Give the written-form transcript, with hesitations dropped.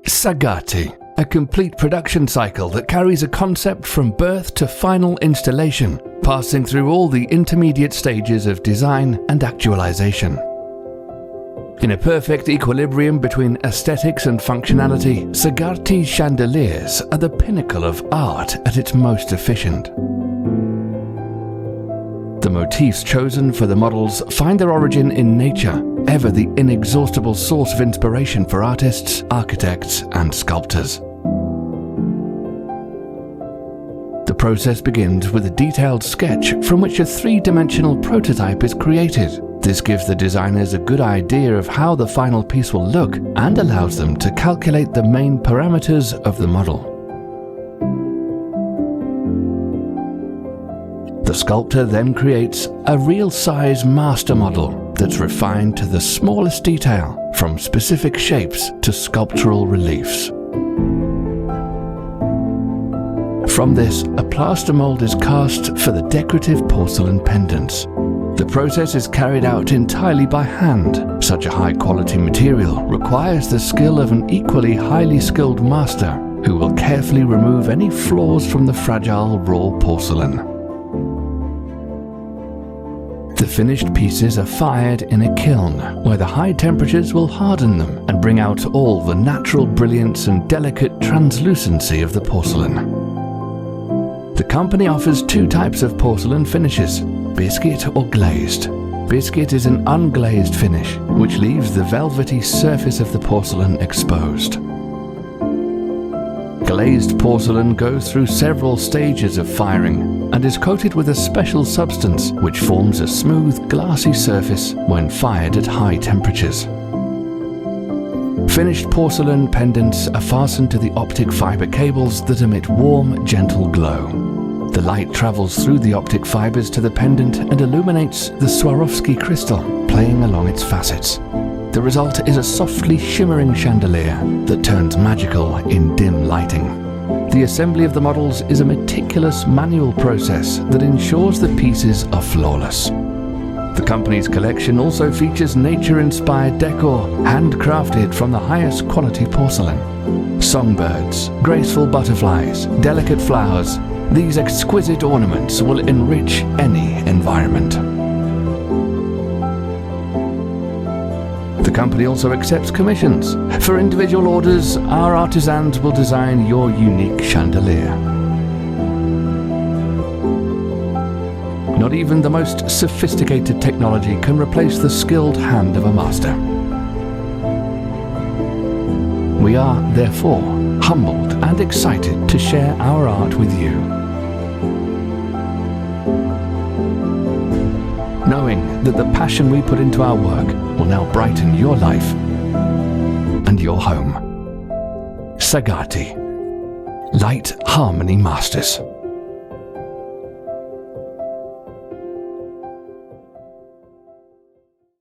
Sagarti, a complete production cycle that carries a concept from birth to final installation, passing through all the intermediate stages of design and actualization. In a perfect equilibrium between aesthetics and functionality, Sagarti chandeliers are the pinnacle of art at its most efficient. The motifs chosen for the models find their origin in nature, ever the inexhaustible source of inspiration for artists, architects, and sculptors. The process begins with a detailed sketch from which a three-dimensional prototype is created. This gives the designers a good idea of how the final piece will look and allows them to calculate the main parameters of the model. The sculptor then creates a real-size master model that's refined to the smallest detail, from specific shapes to sculptural reliefs. From this, a plaster mold is cast for the decorative porcelain pendants. The process is carried out entirely by hand. Such a high-quality material requires the skill of an equally highly skilled master, who will carefully remove any flaws from the fragile raw porcelain. The finished pieces are fired in a kiln, where the high temperatures will harden them and bring out all the natural brilliance and delicate translucency of the porcelain. The company offers two types of porcelain finishes, biscuit or glazed. Biscuit is an unglazed finish, which leaves the velvety surface of the porcelain exposed. Glazed porcelain goes through several stages of firing and is coated with a special substance which forms a smooth, glassy surface when fired at high temperatures. Finished porcelain pendants are fastened to the optic fiber cables that emit warm, gentle glow. The light travels through the optic fibers to the pendant and illuminates the Swarovski crystal, playing along its facets. The result is a softly shimmering chandelier that turns magical in dim lighting. The assembly of the models is a meticulous manual process that ensures the pieces are flawless. The company's collection also features nature-inspired decor, handcrafted from the highest quality porcelain. Songbirds, graceful butterflies, delicate flowers, these exquisite ornaments will enrich any environment. The company also accepts commissions. For individual orders, our artisans will design your unique chandelier. Not even the most sophisticated technology can replace the skilled hand of a master. We are, therefore, humbled and excited to share our art with you. Knowing that the passion we put into our work will now brighten your life and your home. Sagarti, Light Harmony Masters.